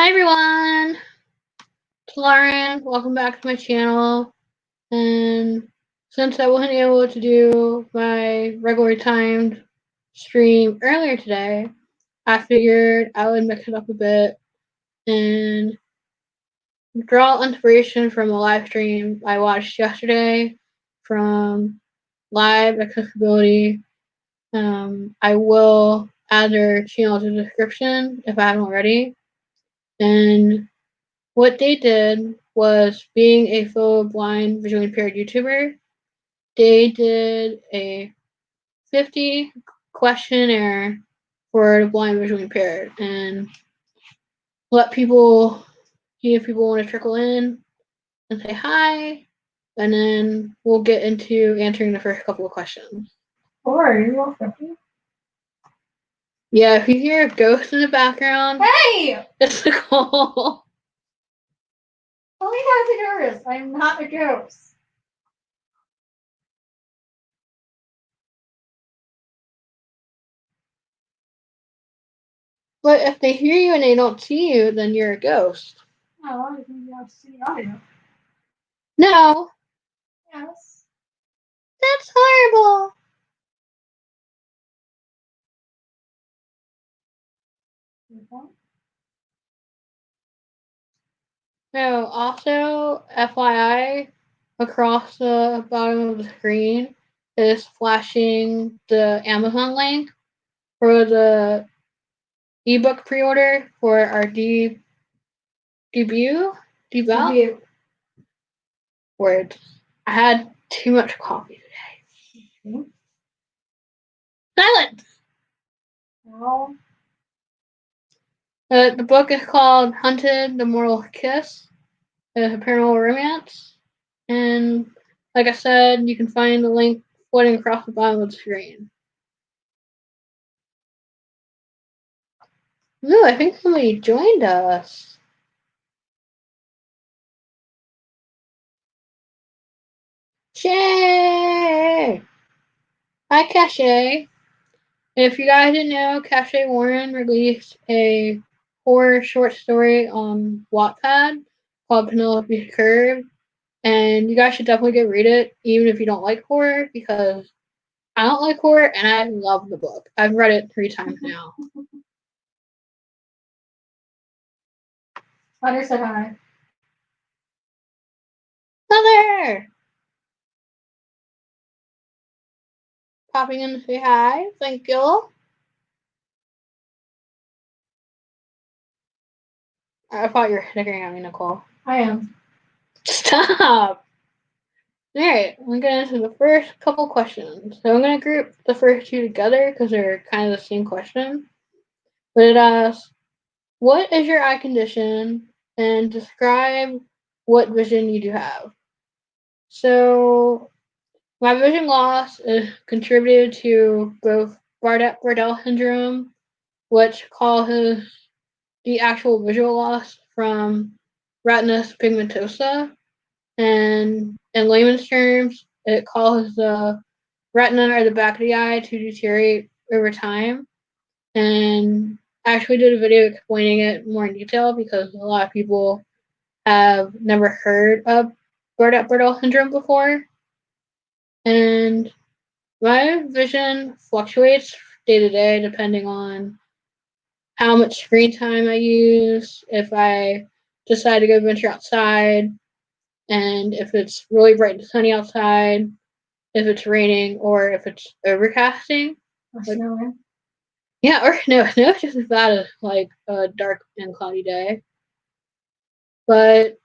Hi everyone, it's Lauren. Welcome back to my channel. And since I wasn't able to do my regular timed stream earlier today, I figured I would mix it up a bit and draw inspiration from a live stream I watched yesterday from Live Accessibility. I will add their channel to the description if I haven't already. And what they did was, being a full blind visually impaired YouTuber, they did a 50 questionnaire for the blind visually impaired and let people see if people want to trickle in and say hi, and then we'll get into answering the first couple of questions. Are you all 50? Yeah, if you hear a ghost in the background, hey! It's Nicole. Tell me not to be nervous. I'm not a ghost. But if they hear you and they don't see you, then you're a ghost. Oh, I think you have to see audio. No. Yes. That's horrible. No, also, FYI, across the bottom of the screen is flashing the Amazon link for the ebook pre-order for our debut words. I had too much coffee today. Silence! Well, the book is called Hunted, the Mortal Kiss. It's a paranormal romance. And like I said, you can find the link floating across the bottom of the screen. Ooh, I think somebody joined us. Shay! Hi, Cache. If you guys didn't know, Cache Warren released a horror short story on Wattpad called Penelope's Curve, and you guys should definitely go read it, even if you don't like horror, because I don't like horror and I love the book. I've read it 3 times now. Hunter said hi. Mother! Popping in to say hi. Thank you. I thought you were snickering at me, Nicole. I am. Stop! Alright, I'm going to answer the first couple questions. So I'm going to group the first 2 together because they're kind of the same question. But it asks, what is your eye condition and describe what vision you do have? So my vision loss is contributed to both Bardet-Biedl syndrome, which causes the actual visual loss from retinitis pigmentosa, and in layman's terms, it causes the retina or the back of the eye to deteriorate over time. And I actually did a video explaining it more in detail because a lot of people have never heard of Bardet-Biedl syndrome before. And my vision fluctuates day to day depending on how much screen time I use, if I decide to go venture outside, and if it's really bright and sunny outside, if it's raining, or if it's overcasting. Or snowing. Yeah, or no, it's just as bad as like a dark and cloudy day. But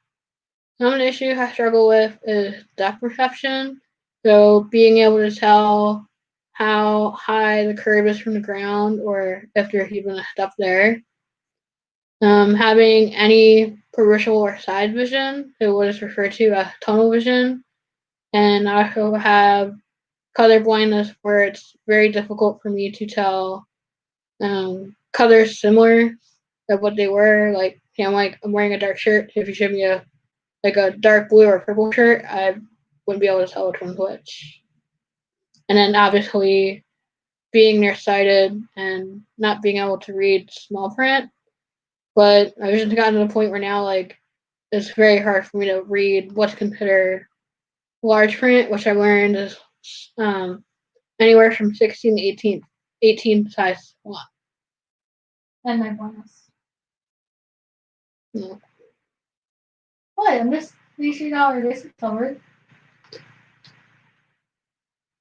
common issue I struggle with is depth perception. So being able to tell how high the curb is from the ground, or if there's even a step there. Having any peripheral or side vision, so what is referred to as tunnel vision, and I also have color blindness, where it's very difficult for me to tell colors similar to what they were. Like, I'm wearing a dark shirt. If you showed me a dark blue or purple shirt, I wouldn't be able to tell which one's which. And then obviously being nearsighted and not being able to read small print, But I've just gotten to the point where now, like, it's very hard for me to read what's considered large print, which I learned is anywhere from 16 to 18 size font. And my bonus. Yeah. What? I'm just making sure you got our basic covered.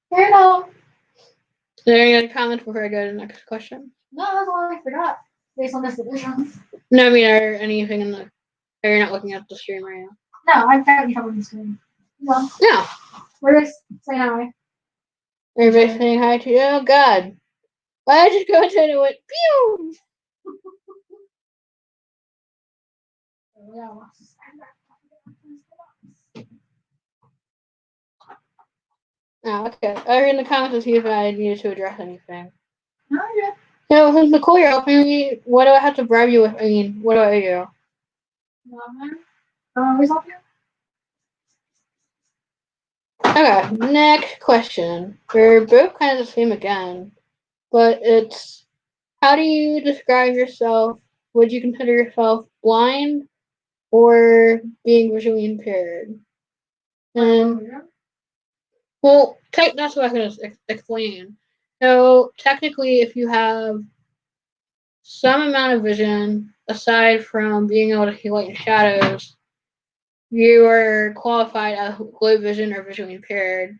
Fair enough. Are there any other comments before I go to the next question? No, that's all I forgot. Based on this division. No, I mean, are anything in the. Are you not looking at the stream right now? No, I'm currently covering the screen. Well, No. we're just saying hi. Everybody's saying hi to you. Oh, God. Why did I just go into it and went, pew! Yeah. Oh, okay. I read in the comments to see if I needed to address anything. No, yeah. So, Nicole, you're helping me. What do I have to bribe you with? I mean, what do I do? No, man. Where's all you? Okay, next question. They're both kind of the same again, but it's how do you describe yourself? Would you consider yourself blind or being visually impaired? And well, that's what I was going to explain. So technically, if you have some amount of vision aside from being able to see light and shadows, you are qualified as low vision or visually impaired.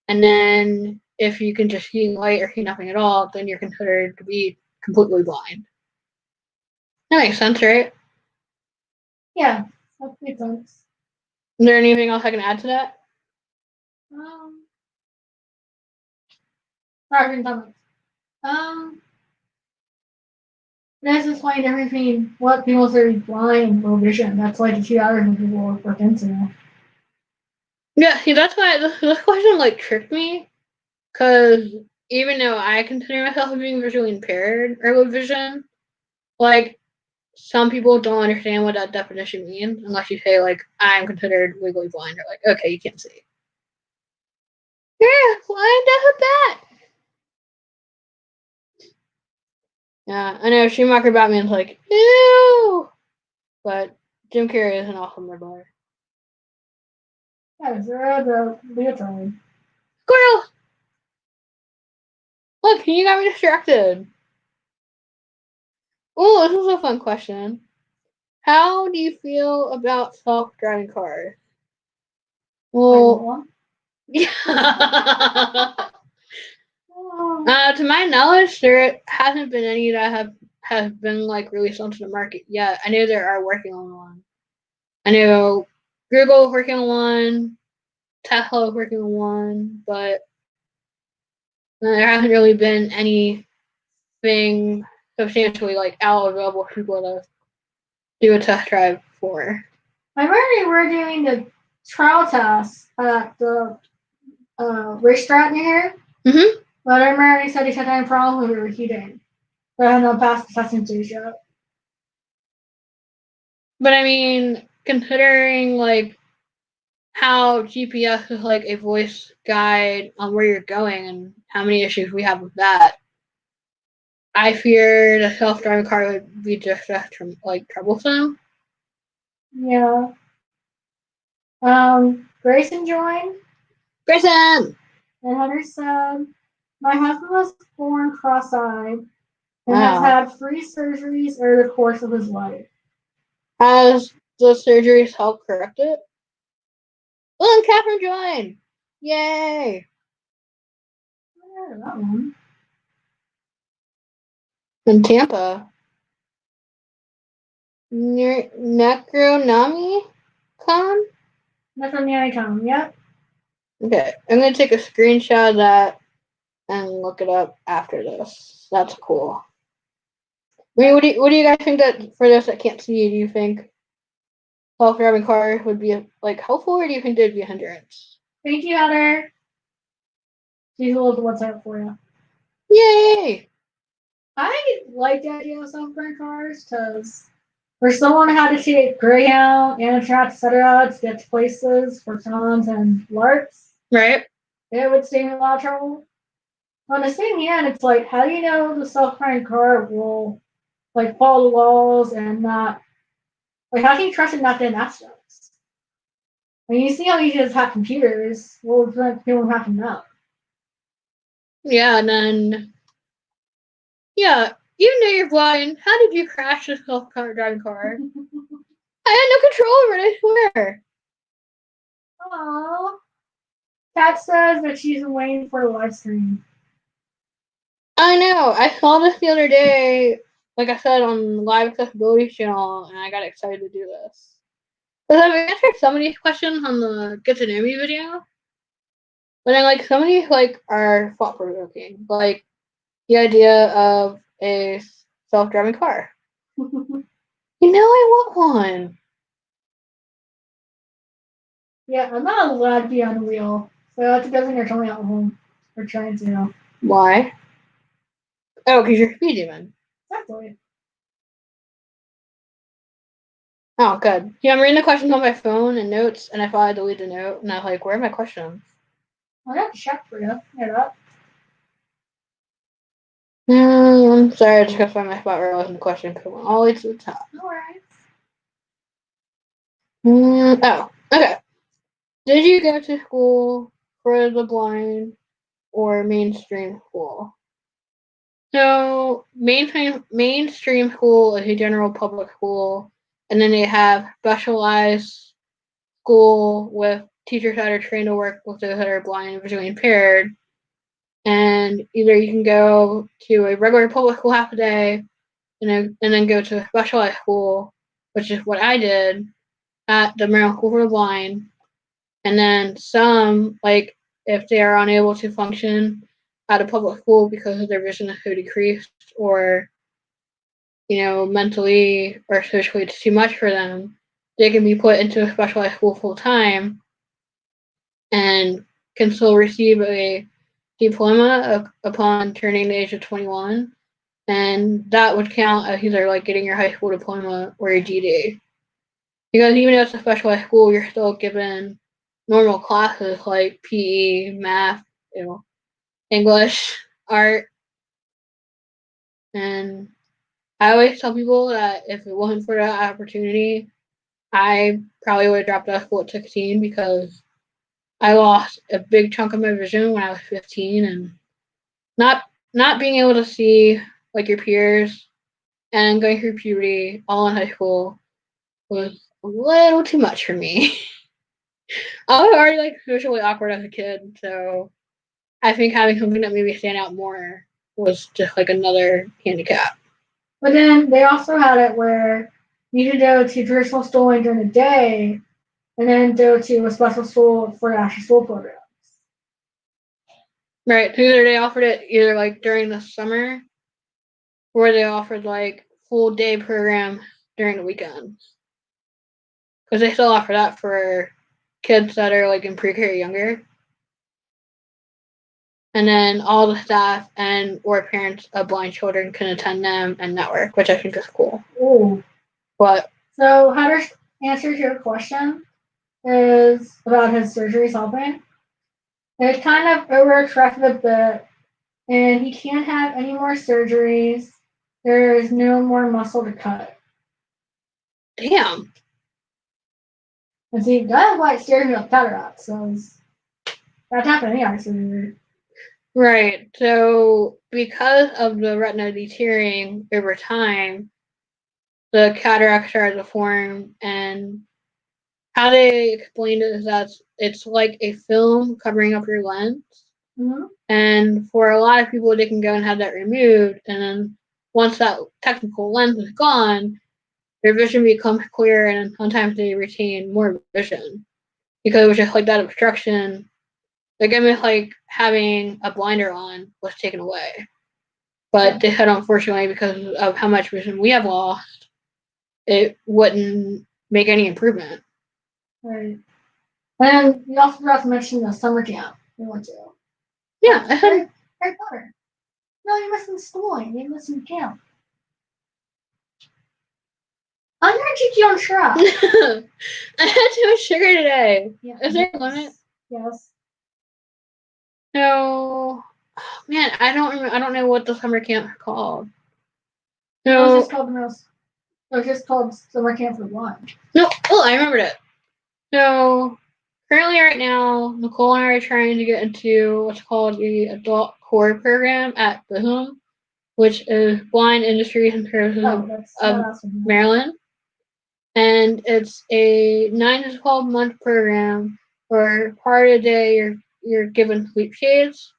And then if you can just see light or see nothing at all, then you're considered to be completely blind. That makes sense, right? Yeah, that makes sense. Is there anything else I can add to that? Sorry, comments. This is why everything what people say blind and low vision. That's like the 2 hours when people work into. Yeah, see, that's why this question like tricked me, because even though I consider myself being visually impaired or low vision, like some people don't understand what that definition means unless you say like I'm considered legally blind. Or like, okay, you can't see. Yeah, blind does that. Yeah, I know Schumacher Batman's like, ew, but Jim Carrey is an awesome rebel. Yeah, zero the Leotard. Squirrel! Look, you got me distracted. Oh, this is a fun question. How do you feel about self-driving cars? Well, yeah. To my knowledge, there hasn't been any that have been like released onto the market yet. I know they are working on one. I know Google is working on one, Tesla is working on one, but there hasn't really been anything substantially like out available for people to do a test drive for. I remember they were doing the trial test at the racetrack near here. Mm-hmm. But I remember they said they had any problem with it reheating. But I have not passed the testing stage yet. But I mean, considering like how GPS is like a voice guide on where you're going and how many issues we have with that, I fear the self-driving car would be just like troublesome. Yeah. Grayson joined. Grayson! And Hunter said, my husband was born cross-eyed and Wow. has had 3 surgeries over the course of his life. Has the surgeries helped correct it? Oh, and Catherine joined! Yay! Yeah, that one. In Tampa. Necronami Con? Necronami, yep. Okay, I'm gonna take a screenshot of that and look it up after this. That's cool. I mean, what do you guys think that for those that can't see? Do you think self-driving car would be like helpful, or do you think they'd be a hindrance? Thank you, Heather. She's a little WhatsApp for you. Yay! I like the idea of self-driving cars because for someone who had to take Greyhound, Amtrak, etc. to get to places for towns and larks, Right? it would save me a lot of trouble. On the same hand, it's like, how do you know the self-driving car will like follow the walls and not like how can you trust him not to ask us? I mean, you see how he just have computers. What would prevent people from hacking them up? Yeah, and then yeah, you know you're blind. How did you crash this self-driving car? I had no control over it, I swear. Aww. Kat says that she's waiting for the live stream. I know. I saw this the other day, like I said, on the Live Accessibility channel, and I got excited to do this. Because I've answered some of these questions on the Get to Know Me video, but then, like, some of these, like, are thought-provoking. Like, the idea of a self-driving car. You know I want one. Yeah, I'm not allowed to be on the wheel. So that's because you're coming out home. We're trying to. Why? Oh, because you're speed demon. Exactly. Oh, good. Yeah, I'm reading the questions on my phone and notes, and I thought I deleted the note, and I was like, where are my questions? I have to check for you. Get up. I'm sorry, I just gotta find my spot where I was in the question because I went all the way to the top. Alright. Oh, okay. Did you go to school for the blind or mainstream school? So mainstream school is a general public school, and then they have specialized school with teachers that are trained to work with those that are blind and visually impaired. And either you can go to a regular public school half a day, and then go to a specialized school, which is what I did at the Maryland School for the Blind. And then some, like if they are unable to function at a public school because of their vision is so decreased, or mentally or socially it's too much for them, they can be put into a specialized school full time and can still receive a diploma upon turning the age of 21, and that would count as either like getting your high school diploma or your GD. Because even though it's a specialized school, you're still given normal classes like PE, math, English, art, and I always tell people that if it wasn't for that opportunity, I probably would have dropped out of school at 16 because I lost a big chunk of my vision when I was 15, and not being able to see like your peers and going through puberty all in high school was a little too much for me. I was already like socially awkward as a kid, so I think having something that made me stand out more was just like another handicap. But then they also had it where you could go to traditional schooling during the day and then go to a special school for after school programs. Right. So either they offered it either like during the summer or they offered like full day program during the weekends. Because they still offer that for kids that are like in pre-K or younger. And then all the staff and or parents of blind children can attend them and network, which I think is cool. Ooh. But So Hunter's answer to your question is about his surgeries helping. It kind of overcorrected a bit, and he can't have any more surgeries. There is no more muscle to cut. damn. And see, that's why it scared me with cataracts. So that's happened to me actually. Right. So because of the retina deteriorating over time, the cataract started to form, and how they explained it is that it's like a film covering up your lens. Mm-hmm. And for a lot of people, they can go and have that removed, and then once that technical lens is gone, their vision becomes clear, and sometimes they retain more vision because it was just like that obstruction. Like I mean, like having a blinder on was taken away, but they said unfortunately because of how much vision we have lost, it wouldn't make any improvement. Right. And you also forgot to mention the summer camp we went to. Yeah, I said Harry Potter. No, you're missing schooling. You're missing camp. I'm gonna keep you on track. I had too much sugar today. Yeah, Is there a limit? Yes. No. Oh, man, I don't remember. I don't know what the summer camp is called. It was So just called it was just called Summer Camp for Blind. no, oh, I remembered it. So currently, right now, Nicole and I are trying to get into what's called the Adult Core Program at BISM, which is Blind Industries and Services of Maryland. And it's a 9 to 12 month program where part of the day you're given sleep shades.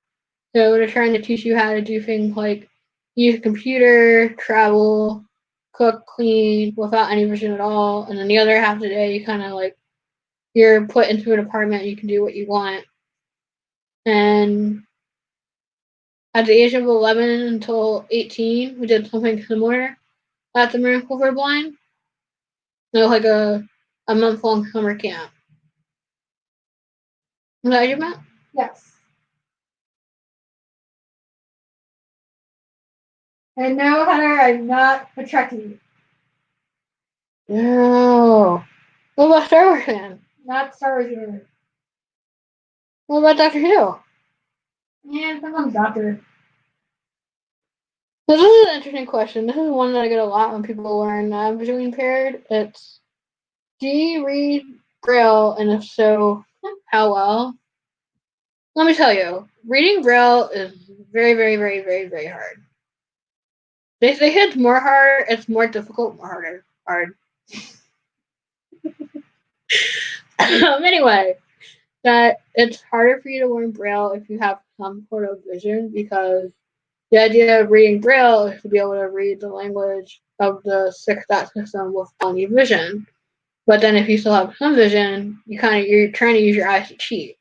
So they're trying to teach you how to do things like use a computer, travel, cook, clean without any vision at all. And then the other half of the day you kind of like you're put into an apartment and you can do what you want. And at the age of 11 until 18, we did something similar at the Miracle for Blind. So like a month-long summer camp. Is that what you meant? Yes. And no, Hunter, I'm not a Trekkie. No. What about Star Wars fan? Not Star Wars either. What about Doctor Who? And I'm a doctor. This is an interesting question. This is one that I get a lot when people learn I'm visually impaired. It's, do you read Braille, and if so, how well? Let me tell you, reading Braille is very, very, very, very, very hard. They say it's more hard, it's more difficult, more harder. Hard. Anyway, that it's harder for you to learn Braille if you have some sort of vision, because the idea of reading Braille is to be able to read the language of the six-dot system with only vision. But then if you still have some vision, you're trying to use your eyes to cheat.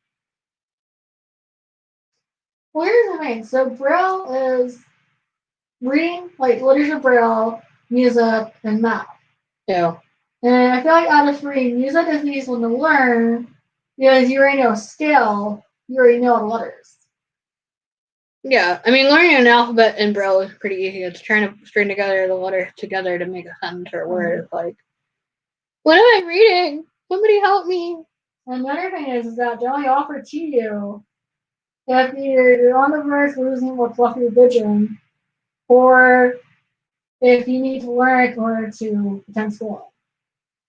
Well, here's the thing. So Braille is reading like letters of Braille, music, and math. Yeah. And I feel like out of three, music is the easiest one to learn because you already know scale, you already know the letters. Yeah, I mean, learning an alphabet in Braille is pretty easy. It's trying to string together the letters together to make a sentence or a word. It's like, what am I reading? Somebody help me. And another thing is that they only offer to you if you're on the verge of losing what's left of your vision, or if you need to learn in order to attend school.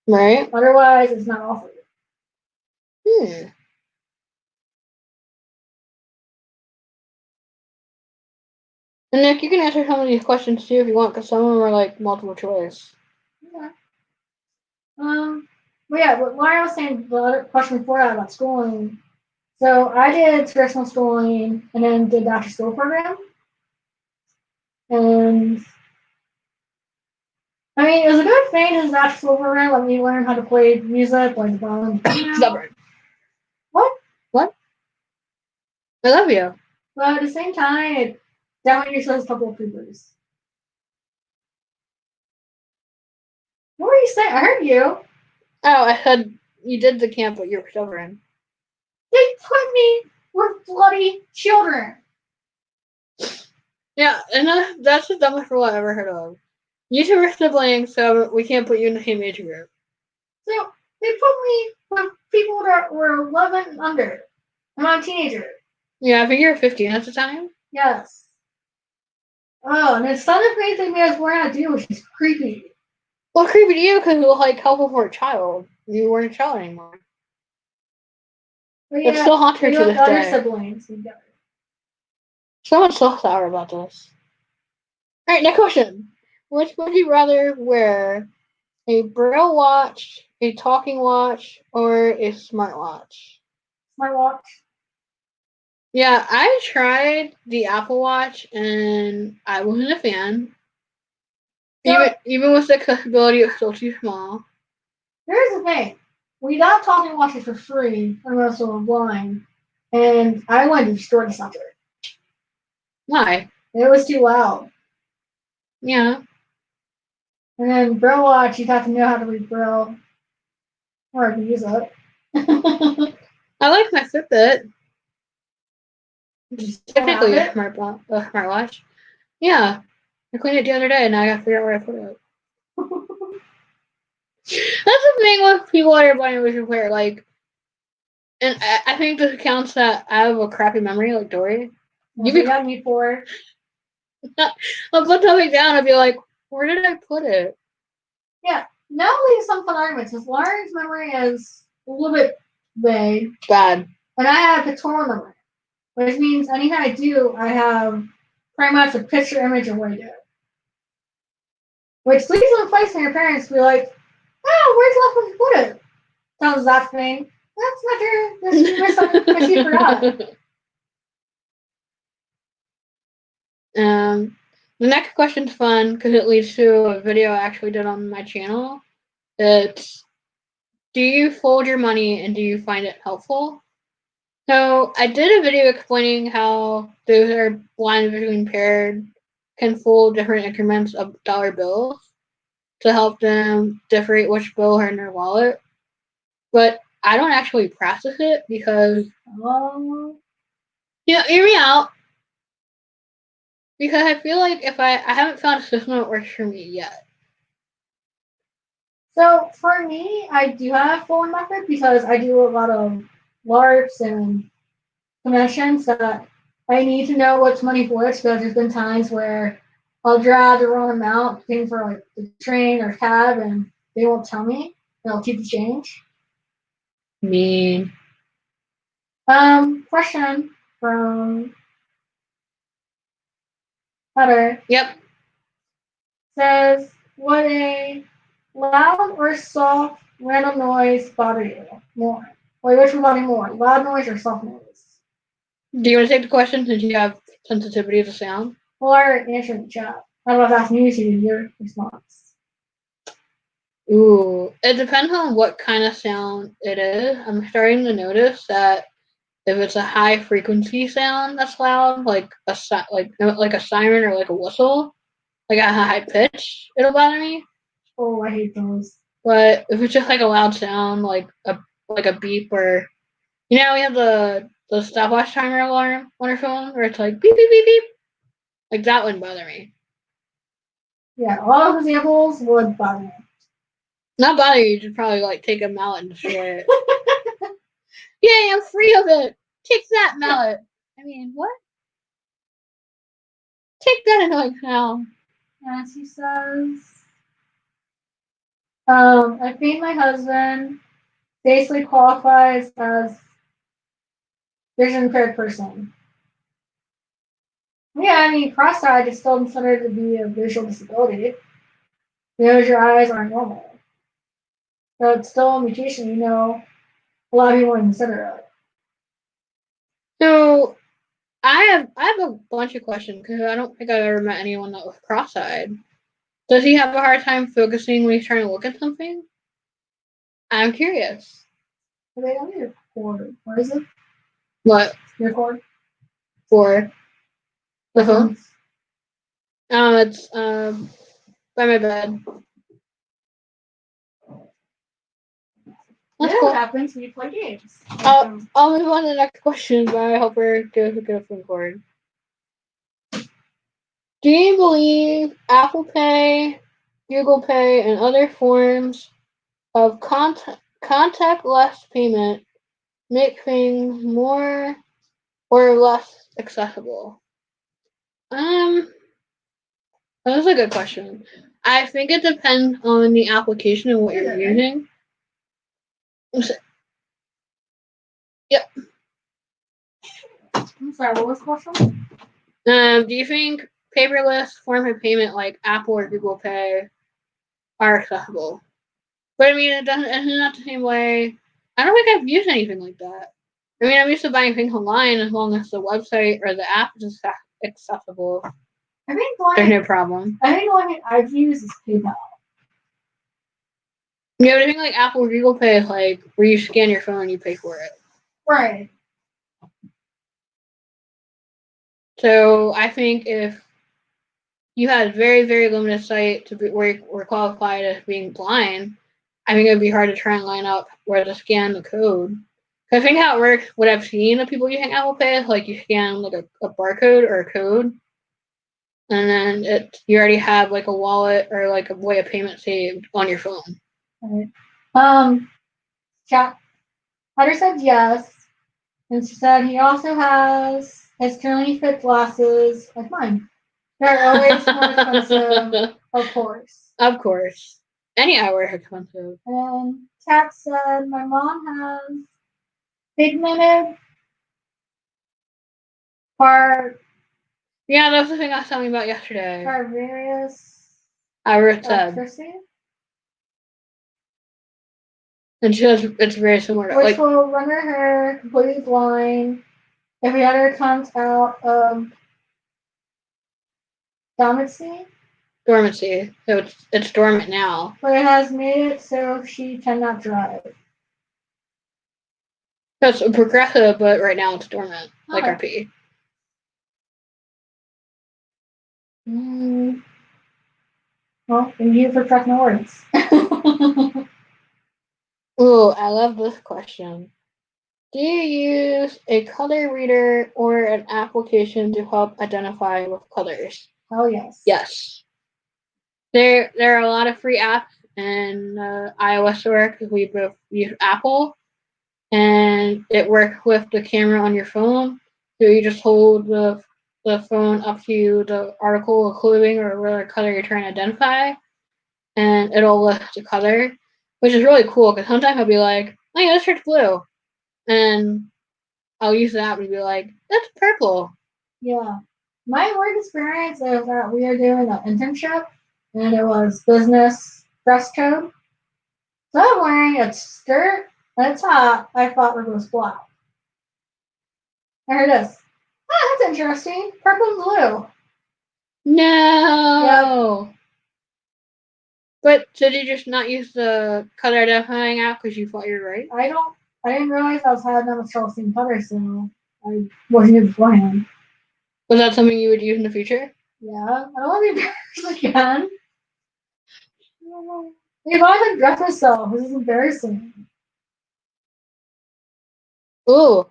Right? Otherwise, it's not offered. And Nick, you can answer some of these questions too if you want, because some of them are like multiple choice. Yeah. But yeah, what I was saying, the other question before that about schooling. So I did traditional schooling and then did the after school program. And I mean, it was a good thing as an after school program. Let me learn how to play music, like the violin. Stubborn. What? What? I love you. But at the same time, it definitely uses a couple of creepers. What were you saying? I heard you. Oh, I said you did the camp, but you were stubborn. They put me with bloody children. Yeah, and that's the dumbest rule I ever heard of. You two are siblings, so we can't put you in the same age group. So they put me with people that were 11 and under. I'm a teenager. Yeah, I think you were 15 at the time. Yes. Oh, and it's not anything me as wearing a do, which is creepy. Well, creepy to you because it was like helpful for a child. You weren't a child anymore. But yeah, it still haunts her to this other day. siblings together. Someone's so sour about this. Alright, next question. Which would you rather wear? A Braille watch, a talking watch, or a smartwatch? Smartwatch. Yeah, I tried the Apple Watch and I wasn't a fan. Even with the accessibility, it was still too small. Here's the thing. We got talking watches for free unless we were blind, and I wanted to destroy the sucker. Why? It was too loud. Yeah. And then Braille watch, you'd have to know how to read Braille, or I can use it. I like my Fitbit. It's technically a smartwatch. Yeah. I cleaned it the other day and now I gotta figure out where I put it. That's the thing with people that are blind vision impaired, like, and I think this accounts that I have a crappy memory, like Dory. You got me for. I'll put something down and be like, Where did I put it? Yeah, now leave some fun arguments. Because Lauren's memory is a little bit vague, Bad. and I have pictorial memory, which means anything I do, I have pretty much a picture image of what I do. Which leaves it in place for your parents to be like, oh, where's left put it? Sounds laughing. That's not true. There's something that she forgot. The next question's fun because it leads to a video I actually did on my channel. It's, do you fold your money and do you find it helpful? So I did a video explaining how those that are blind visually impaired can fold different increments of dollar bills to help them differentiate which bill are in their wallet. But I don't actually practice it because, hear me out. Because I feel like if I haven't found a system that works for me yet. So for me, I do have a folding method because I do a lot of LARPs and conventions that I need to know what's money for which, because there's been times where I'll draw the wrong amount, paying for like the train or cab, and they won't tell me. They'll keep the change. Mean. Question from Heather. Yep. Says, would a loud or soft random noise bother you more? Like, which would bother you more, loud noise or soft noise? Do you want to take the question since you have sensitivity to sound? Or answer in the chat. I don't know if that's new to your response. Ooh, it depends on what kind of sound it is. I'm starting to notice that if it's a high frequency sound that's loud, like a siren or like a whistle, like a high pitch, it'll bother me. Oh, I hate those. But if it's just like a loud sound, like a beep, or we have the stopwatch timer alarm on our phone where it's like beep beep beep beep, like that wouldn't bother me. Yeah, all those examples would bother me. Not bother you, you'd probably like take a mallet and destroy it. Yay, I'm free of it. Take that mallet. I mean, what? Take that annoying sound. As he says, I think my husband basically qualifies as vision impaired person. Yeah, I mean, cross-eyed is still considered to be a visual disability because your eyes aren't normal. So it's still a mutation, a lot of people wouldn't consider it. So I have a bunch of questions because I don't think I've ever met anyone that was cross-eyed. Does he have a hard time focusing when he's trying to look at something? I'm curious. They don't need a cord. What is it? What? Your cord? For the phone? It's by my bed. That's cool. What happens when you play games. I'll move on to the next question, but I hope we're good to get a phone cord. Do you believe Apple Pay, Google Pay, and other forms of contactless payment make things more or less accessible? That's a good question. I think it depends on the application and what you're using. Yep. I'm sorry, what was the question? Do you think paperless forms of payment like Apple or Google Pay are accessible? But I mean, it's not the same way. I don't think I've used anything like that. I mean, I'm used to buying things online as long as the website or the app is accessible. I think there's no problem. I think the one I've used is PayPal. Yeah, but I think like Apple or Google Pay is like where you scan your phone and you pay for it. Right. So I think if you had a very, very limited sight to be where we're qualified as being blind, I think it would be hard to try and line up where to scan the code. I think how it works, what I've seen of people using Apple Pay is like you scan like a barcode or a code, and then you already have like a wallet or like a way of payment saved on your phone. Right. Chat. Hunter said yes, and she said he also has his curly fit glasses like mine. They're always more expensive, of course. Of course. Any eyewear is expensive. And Kat said, my mom has pigmented part Yeah, that's the thing I was telling you about yesterday. various I wrote said. electricity. And she says it's very similar to Which will render her completely blind if the other comes out of dormancy. Dormancy. So it's dormant now. But it has made it so she cannot drive. That's progressive, but right now it's dormant, like RP. Well, thank you for correcting the words. Ooh, I love this question. Do you use a color reader or an application to help identify with colors? Oh yes. Yes. There are a lot of free apps in iOS store because we both use Apple, and it works with the camera on your phone. So you just hold the phone up to the article of clothing or whatever color you're trying to identify, and it'll list the color, which is really cool because sometimes I'll be like, "Oh yeah, this shirt's blue," and I'll use the app and be like, "That's purple." Yeah. My work experience is that we are doing an internship, and it was business dress code. So I'm wearing a skirt and a top I thought was black. I heard this. Oh, that's interesting. Purple and blue. No. Yep. But did you just not use the color identifying app because you thought you were right? I didn't realize I was having that much trouble seeing colors, so I wasn't here beforehand. Was that something you would use in the future? Yeah. I don't want to be embarrassed again. If I can dress myself, this is embarrassing. Ooh.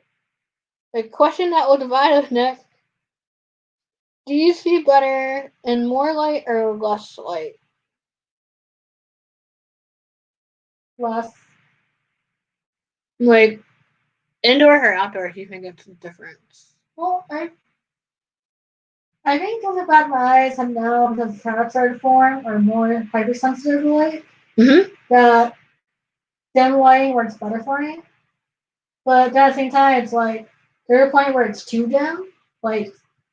A question that will divide us next. Do you see better in more light or less light? Less. Like, indoor or outdoor, do you think it's a difference? Well, I think because of that, my eyes have now, because the cataracts started to form, are more hypersensitive to light. Mm-hmm. That dim lighting works better for me. But at the same time, it's like there's a point where it's too dim. Like,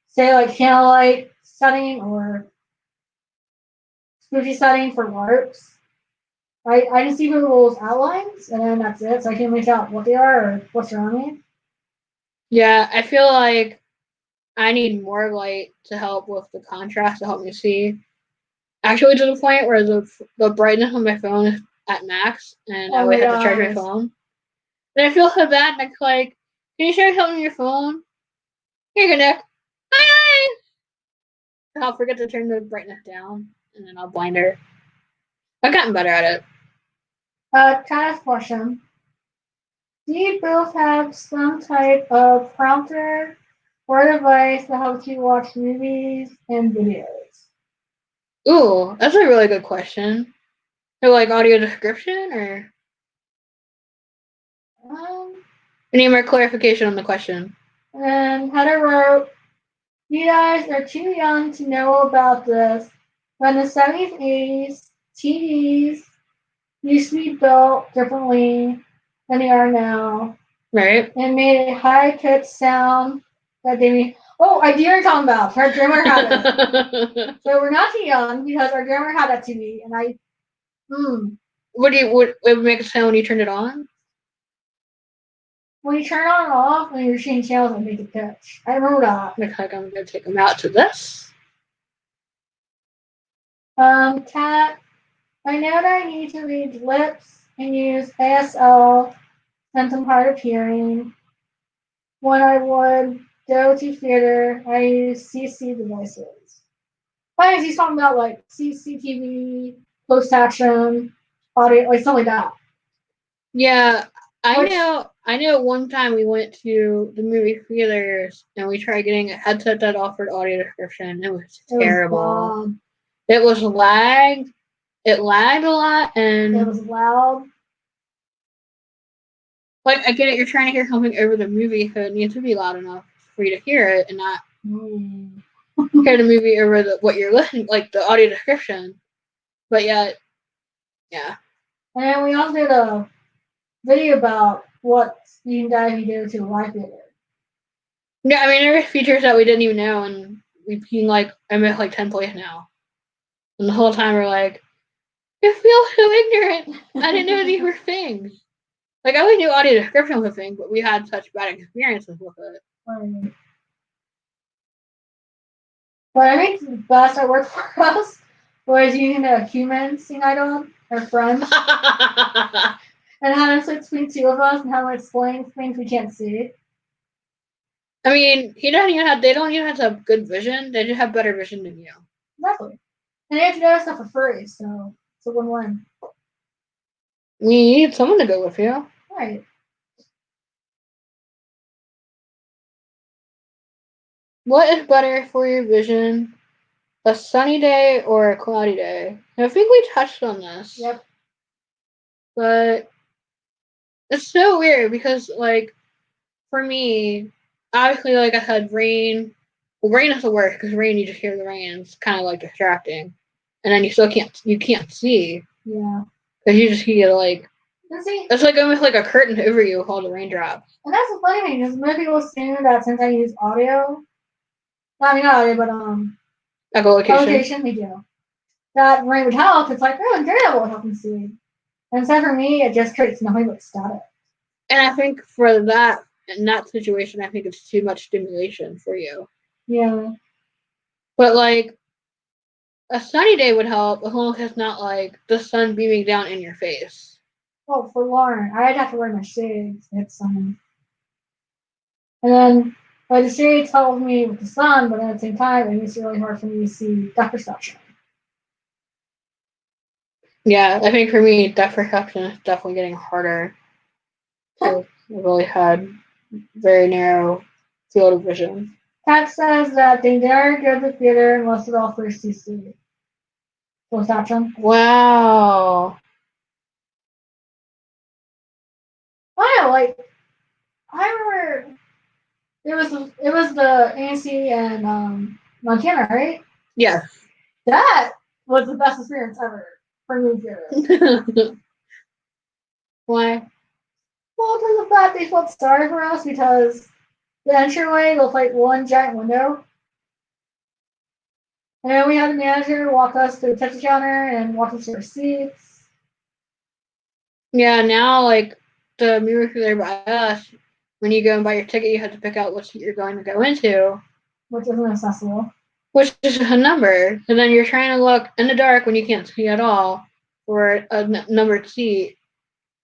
say, like candlelight setting or spooky setting for LARPs. I can see those outlines, and then that's it. So I can make out what they are or what's around me. Yeah, I feel like I need more light to help with the contrast to help me see. Actually, to the point where the brightness on my phone is at max, and I always have to charge my phone. And I feel so bad. And it's like, can you share something on your phone? Here you go, Nick. Hi. I'll forget to turn the brightness down, and then I'll blind her. I've gotten better at it. Kind of question. Do you both have some type of prompter or device that helps you watch movies and videos? Ooh, that's a really good question. So, like audio description, or I need more clarification on the question. And Heather wrote, you guys are too young to know about this. But in the 70s, 80s, TVs used to be built differently than they are now. Right. And made a high-pitched sound that they made. Oh, I do know what you're talking about. Our grandma had it. So we're not too young because our grandma had that TV, and I. What do you? What it would make a sound when you turned it on? When you turn on and off, when you're changing channels, it makes a pitch. I remember that. Looks like I'm gonna take them out to this. Cat. I know that I need to read lips and use ASL since I'm hard of hearing. When I would go to theater, I use CC devices. I he's talking about like CCTV, closed caption, audio, like something like that. Yeah, I know one time we went to the movie theaters and we tried getting a headset that offered audio description. It was terrible. It was lagged. It lagged a lot, and it was loud. Like, I get it, you're trying to hear something over the movie, so it needs to be loud enough for you to hear it and not. hear the movie over what you're listening, like the audio description. But yet, yeah. And then we also did a video about what you can dive you do to a live theater. Yeah, I mean, there are features that we didn't even know, and we've been like, I'm at like 10 plays now. And the whole time we're like, I feel so ignorant. I didn't know these were things. Like, I always knew audio description was a thing, but we had such bad experiences with it. But I think the best that worked for us was using a human sing idol, our friends, and how to switch between two of us and how to explain things we can't see. I mean, they don't even have to have good vision. They just have better vision than you. Exactly. And they have to do stuff for free, so it's a win-win. You need someone to go with you. Right. What is better for your vision, a sunny day or a cloudy day? I think we touched on this. Yep. But it's so weird because, like, for me, obviously, like I said, rain. Well, rain is the worst because rain, you just hear the rain. It's kind of like distracting, and then you can't see. Yeah. Because you just hear like. See, it's like almost like a curtain over you with all the raindrops. And that's the funny thing because most people assume that since I use audio, not audio, but echolocation, we do. That rain would help. It's like, oh, Daredevil will help me see. And instead for me, it just creates nothing but static. And I think for that, in that situation, I think it's too much stimulation for you. Yeah. But like, a sunny day would help as long as it's not like the sun beaming down in your face. Well, for Lauren, I'd have to wear my shades to hit sun. And then, like, the shades help me with the sun, but at the same time, it makes it really hard for me to see depth perception. Yeah, I think for me, depth perception is definitely getting harder. So I really had very narrow field of vision. Kat says that they never go to the theater unless they're all first to see. Closed caption. Wow. I know, like, I remember it was the AMC and Montana, right? Yeah. That was the best experience ever for movie theater. Why? Well, because of the fact they felt sorry for us because the entryway looked like one giant window. And then we had the manager walk us to the ticket counter and walk us to our seats. Yeah, now like the movie theater by us, when you go and buy your ticket, you have to pick out what seat you're going to go into, which isn't accessible. Which is a number. And then you're trying to look in the dark when you can't see at all for a numbered seat.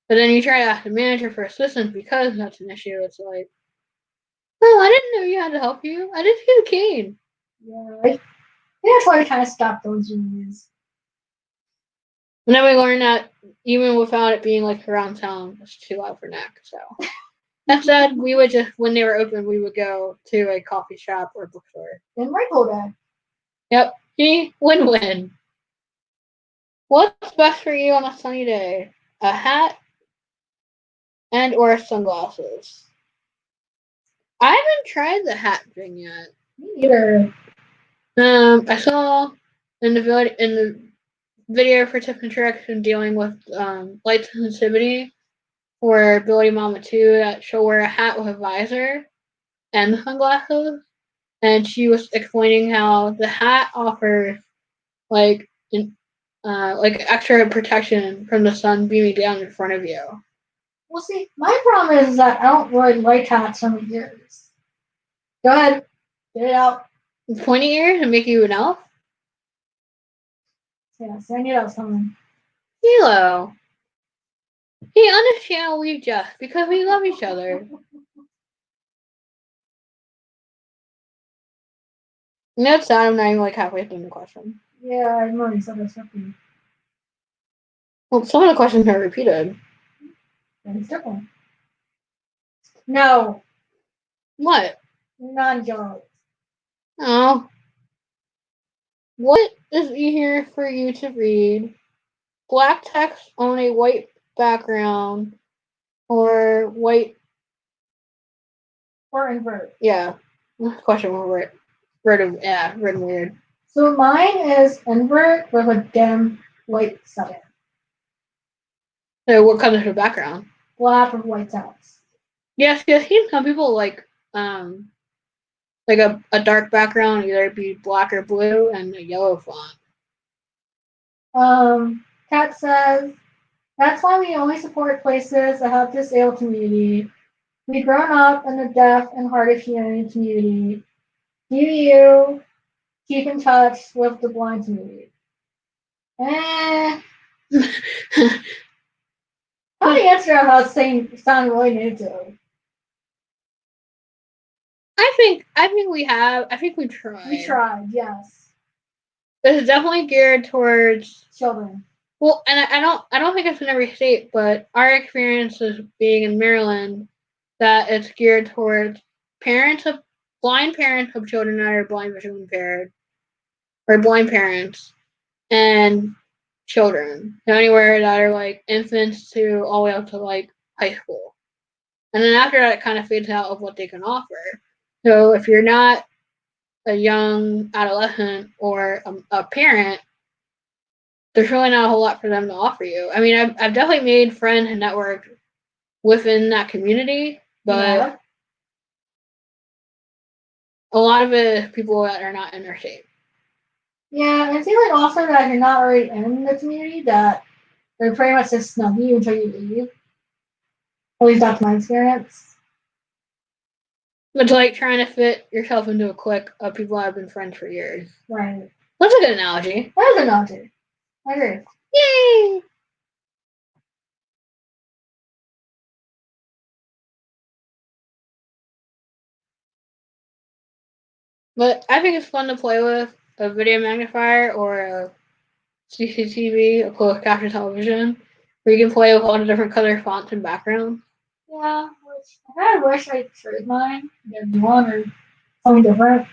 But then you try to ask the manager for assistance because that's an issue. It's like, oh, I didn't know you had to help you. I didn't see the cane. Yeah, I think that's why we kind of stopped those movies. And then we learned that even without it being like around town, it's too loud for Nick. So that said, we would just, when they were open, we would go to a coffee shop or bookstore. And Michael did. Yep. See? Win-win. What's best for you on a sunny day? A hat and or sunglasses? I haven't tried the hat thing yet. Me neither. I saw in the video for Tips and Tricks and dealing with light sensitivity for Ability Mama 2 that she'll wear a hat with a visor and sunglasses. And she was explaining how the hat offers like extra protection from the sun beaming down in front of you. Well, see, my problem is that I don't really like hats on my ears. Go ahead, get it out. Pointy ears and make you an elf? Yes, I knew that was coming. Hilo. He understands we just because we love each other. And that's sad. I'm not even like halfway through the question. Yeah, I know you said this something. Well, some of the questions are repeated. That is different. No. What? Non-jokes. Oh. What is easier for you to read? Black text on a white background or white? Or invert. Yeah. Question over it. Red and weird. So mine is invert with a dim white setting. So what color is the background? Black with white text. Yes, I've seen some people like a dark background, either be black or blue, and a yellow font. Kat says, that's why we only support places that have disabled community. We've grown up in the deaf and hard of hearing community. Do you keep in touch with the blind community? How the answer about saying sound really negative? I think we have. I think we tried. We tried, yes. This is definitely geared towards children. Well, and I don't think it's in every state, but our experience is being in Maryland that it's geared towards blind parents of children that are blind visually impaired, or blind parents and children. So anywhere that are like infants to all the way up to like high school. And then after that it kind of fades out of what they can offer. So if you're not a young adolescent or a parent, there's really not a whole lot for them to offer you. I mean, I've definitely made friends and networked within that community, but a lot of it is people that are not in their state. Yeah, and it seems like also that you're not already in the community, that they're pretty much just snub you until you leave. At least that's my experience. It's like trying to fit yourself into a clique of people that have been friends for years. Right. That's a good analogy. That is an analogy. I agree. Yay! But I think it's fun to play with a video magnifier or a CCTV, a closed caption television, where you can play with all the different color fonts and backgrounds. Yeah, which I kind of wish I traded mine, get a new one or something different.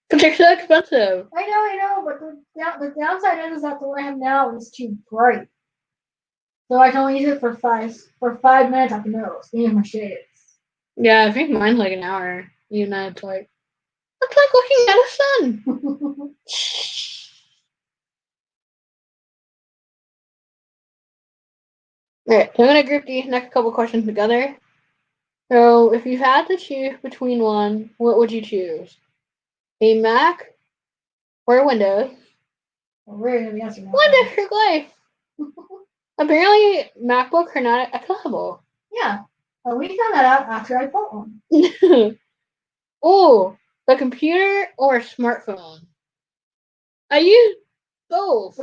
But they're so expensive. I know, but the downside is that the one I have now is too bright. So I can only use it for 5 minutes at the most, even my shades. Yeah, I think mine's like an hour. Even though it's like looking at a sun. Alright, so I'm gonna group these next couple questions together. So if you had to choose between one, what would you choose? A Mac or Windows? Well, we're gonna be answering that. Windows for life. Apparently, MacBooks are not accessible. Yeah, we found that out after I bought one. Oh, a computer or a smartphone? I use both.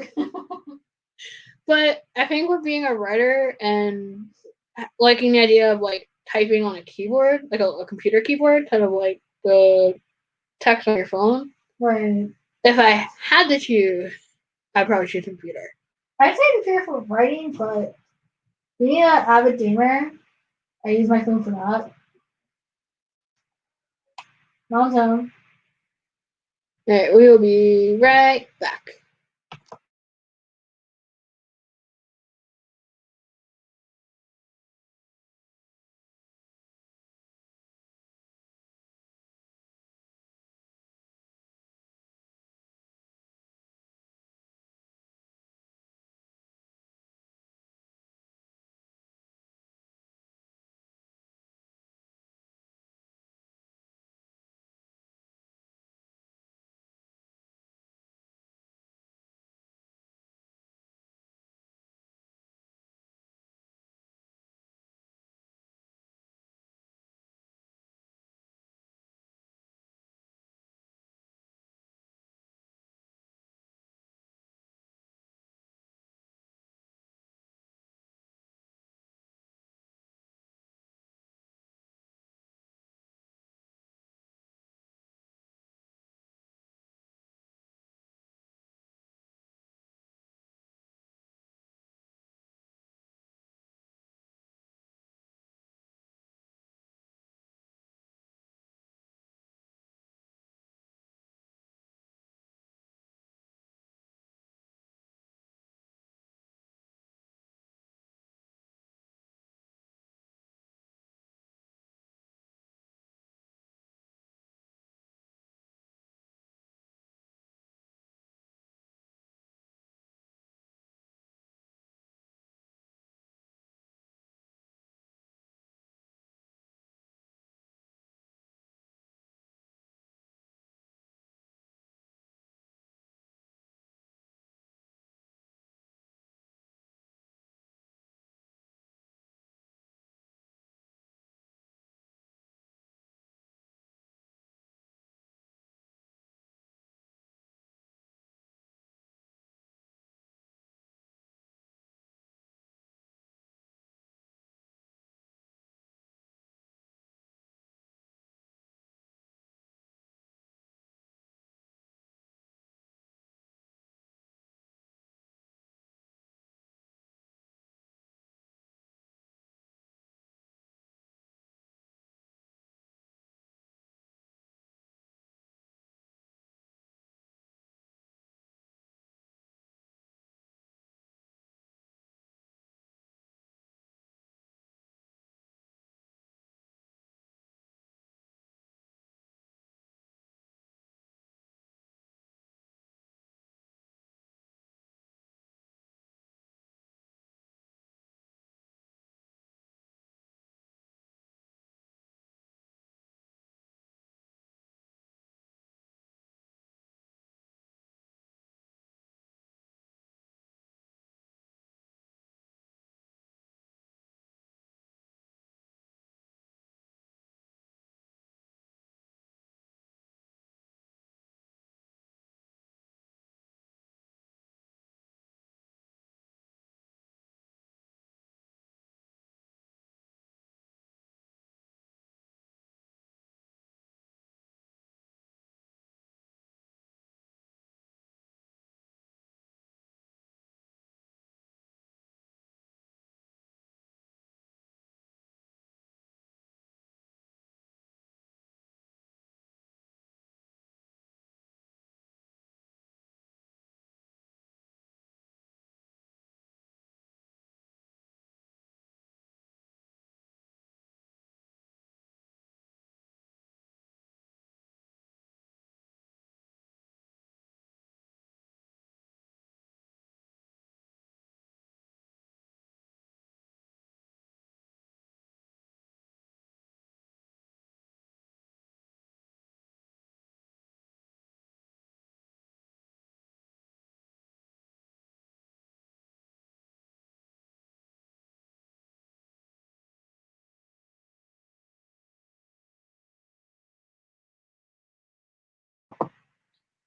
But I think with being a writer and liking the idea of like typing on a keyboard, like a computer keyboard, kind of like the text on your phone. Right. If I had to choose, I'd probably choose computer. I'd say computer for writing, but being an avid gamer, I use my phone for that. Not zone. Alright, we will be right back.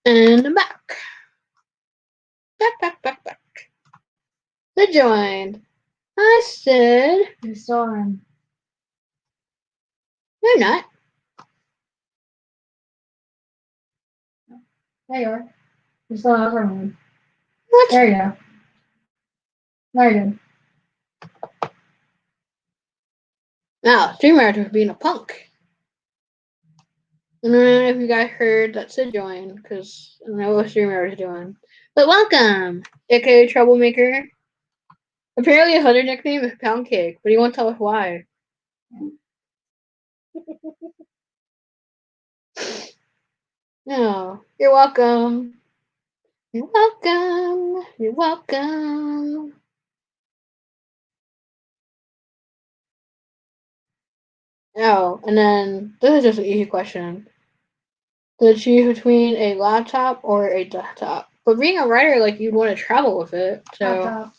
And back. Back. Sid joined. I said, You're still on. no, I'm not. There you are. You're still on everyone. What? There you go. Very good. Now, StreamYard was being a punk. I don't know if you guys heard that Sid joined, because I don't know what StreamYard is doing. But welcome, aka Troublemaker. Apparently his other nickname is Pound Cake, but he won't tell us why. No, you're welcome. You're welcome. You're welcome. Oh, and then this is just an easy question. To choose between a laptop or a desktop. But being a writer, like you'd want to travel with it. So Laptop.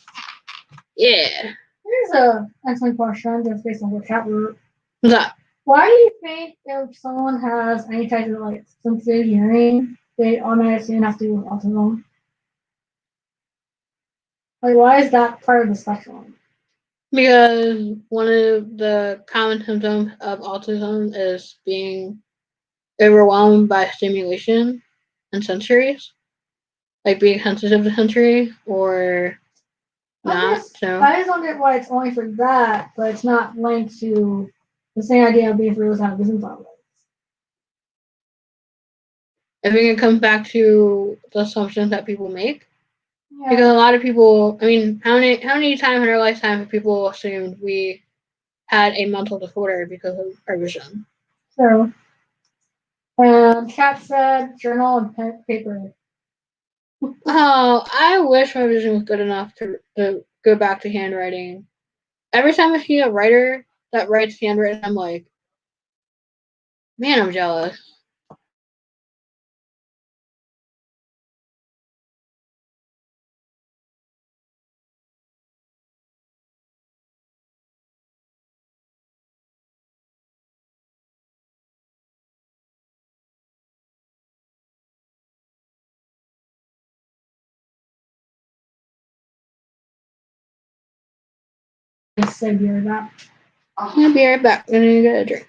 yeah. Here's a excellent question just based on what chat wrote. What's up? Why do you think if someone has any type of like sensitive hearing, they automatically have to do with autism? Like, why is that part of the spectrum? Because one of the common symptoms of autism is being overwhelmed by stimulation and sensories, like being sensitive to sensory or not. So I just wonder why it's only for that, but it's not linked to the same idea of being for those who have vision problems. I think it comes back to the assumptions that people make. Yeah. Because a lot of people, I mean, how many times in our lifetime have people assumed we had a mental disorder because of our vision? So, chat said journal and pen, paper. Oh, I wish my vision was good enough to go back to handwriting. Every time I see a writer that writes handwritten, I'm like, man, I'm jealous. Just say beer that. I'll be right back. I'm gonna get a drink.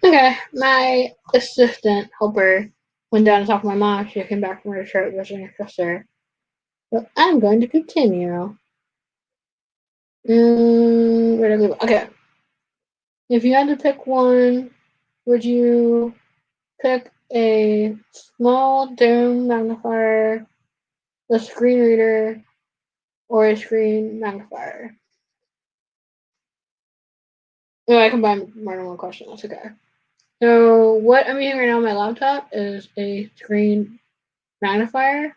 Okay, my assistant helper went down to talk to my mom. She came back from her trip visiting her sister. So I'm going to continue. Where did I leave? Okay, if you had to pick one, would you pick a small dome magnifier, a screen reader, or a screen magnifier? No, I combined more than one question. That's okay. So what I'm using right now on my laptop is a screen magnifier,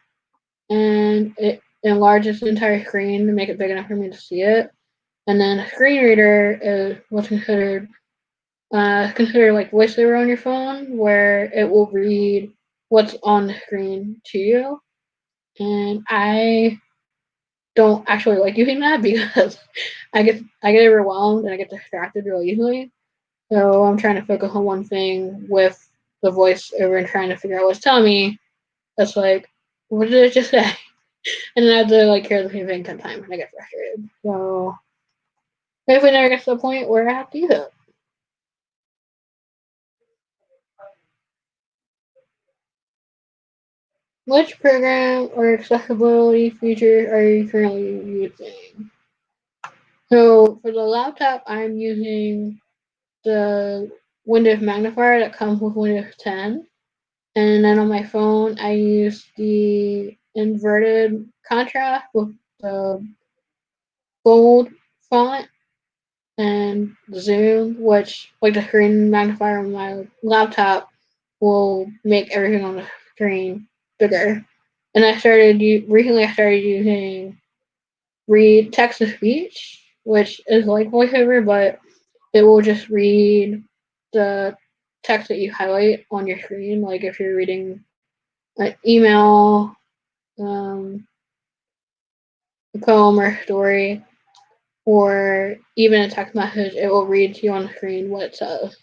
and it enlarges the entire screen to make it big enough for me to see it. And then a screen reader is what's considered like voiceover on your phone, where it will read what's on the screen to you. And I don't actually like using that because I get overwhelmed and I get distracted really easily. So I'm trying to focus on one thing with the voiceover and trying to figure out what's telling me. That's like, what did it just say? And then I have to like hear the same thing 10 times and I get frustrated. So hopefully it never gets to the point where I have to use it. Which program or accessibility feature are you currently using? So for the laptop, I'm using the Windows magnifier that comes with Windows 10. And then on my phone, I use the inverted contrast with the bold font and zoom, which, like the screen magnifier on my laptop, will make everything on the screen bigger. And recently. I started using read text to speech, which is like voiceover, but it will just read the text that you highlight on your screen. Like if you're reading an email, a poem or a story, or even a text message, it will read to you on the screen what it says.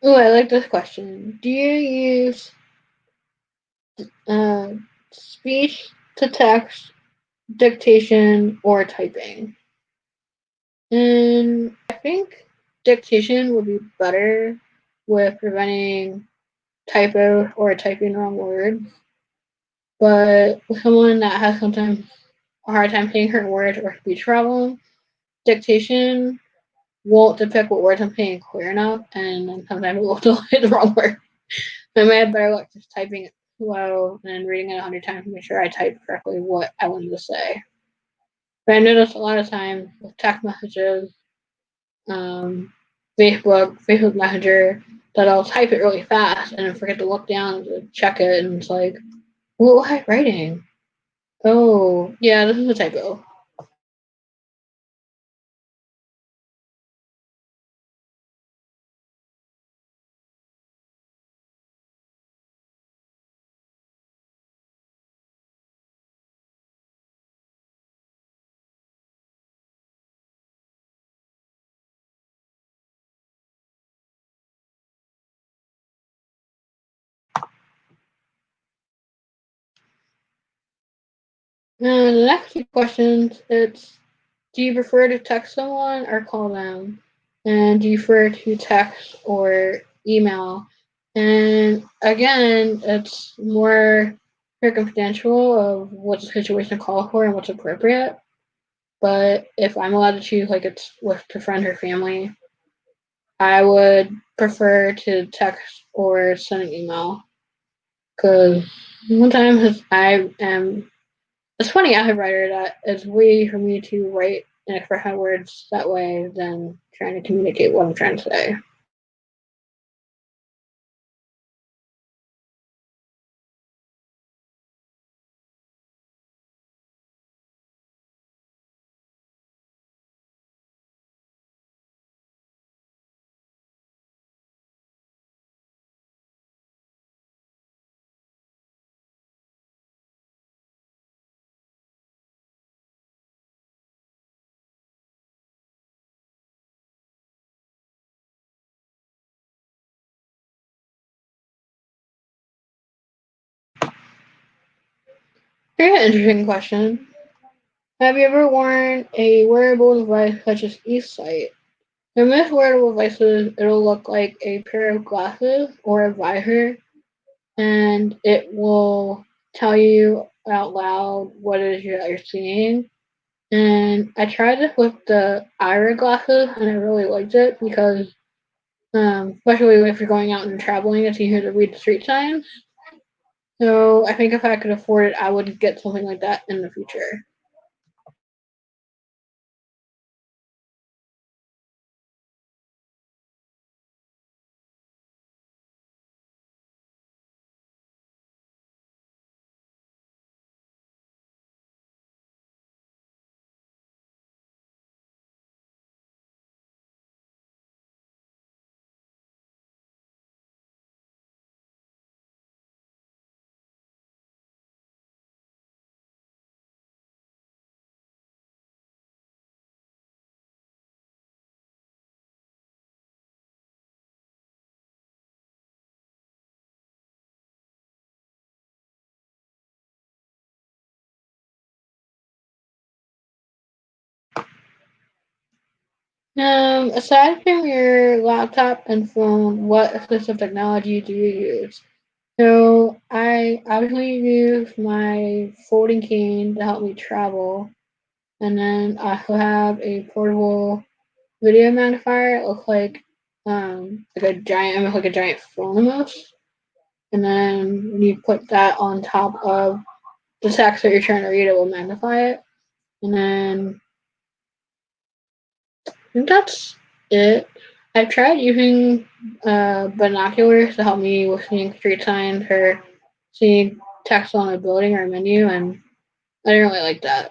Oh, I like this question. Do you use uh, speech to text, dictation, or typing? And I think dictation would be better with preventing typos or typing wrong words. But with someone that has sometimes a hard time saying certain words or speech problem, dictation won't depict what words I'm saying clear enough, and then sometimes it will still hit the wrong word. I may have better luck just typing it slow and reading it 100 times to make sure I type correctly what I wanted to say. But I noticed a lot of times with text messages, um, Facebook Messenger, that I'll type it really fast and then forget to look down to check it, and it's like, what was I writing? Oh, yeah, this is a typo. And the next few questions, it's, do you prefer to text someone or call them? And do you prefer to text or email? And again, it's more circumstantial of what the situation calls for and what's appropriate. But if I'm allowed to choose, like it's with a friend or family, I would prefer to text or send an email. Because sometimes it's funny, as a writer, that it's way for me to write and express my words that way than trying to communicate what I'm trying to say. Here's an interesting question. Have you ever worn a wearable device such as eSight? In most wearable devices, it'll look like a pair of glasses or a visor, and it will tell you out loud what it is that you're seeing. And I tried this with the Ira glasses, and I really liked it because, especially if you're going out and traveling, it's easier to read the street signs. So I think if I could afford it, I would get something like that in the future. Aside from your laptop and phone, what assistive technology do you use? So I obviously use my folding cane to help me travel, and then I also have a portable video magnifier. It looks like a giant, almost like a giant phone almost. And then when you put that on top of the text that you're trying to read, it will magnify it. And then I think that's it. I've tried using binoculars to help me with seeing street signs or seeing text on a building or a menu, and I didn't really like that.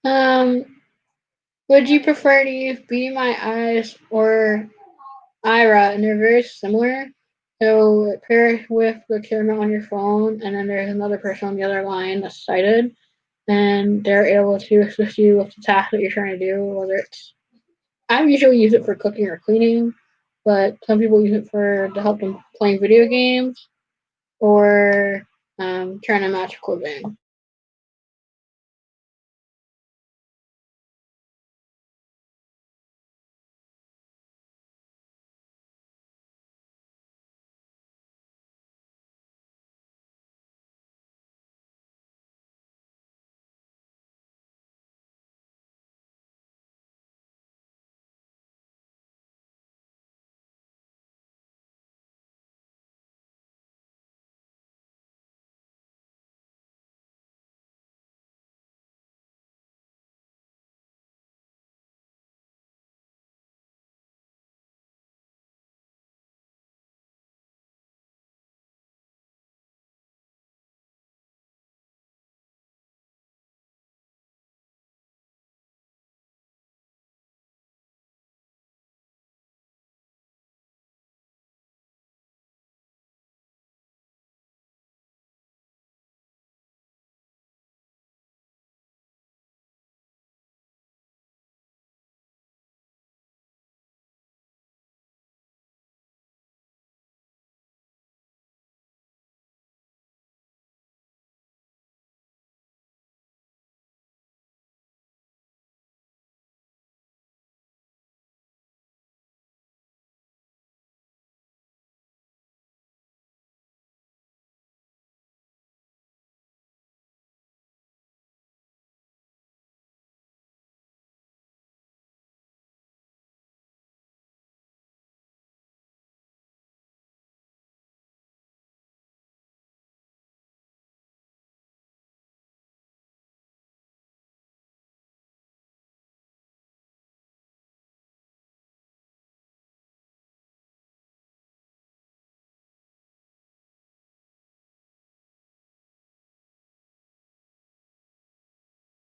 Um, would you prefer to use Be My Eyes or Ira? And they're very similar. So it pairs with the camera on your phone, and then there's another person on the other line that's sighted, and they're able to assist you with the task that you're trying to do, whether it's I usually use it for cooking or cleaning, but some people use it for to help them playing video games or trying to match clothing.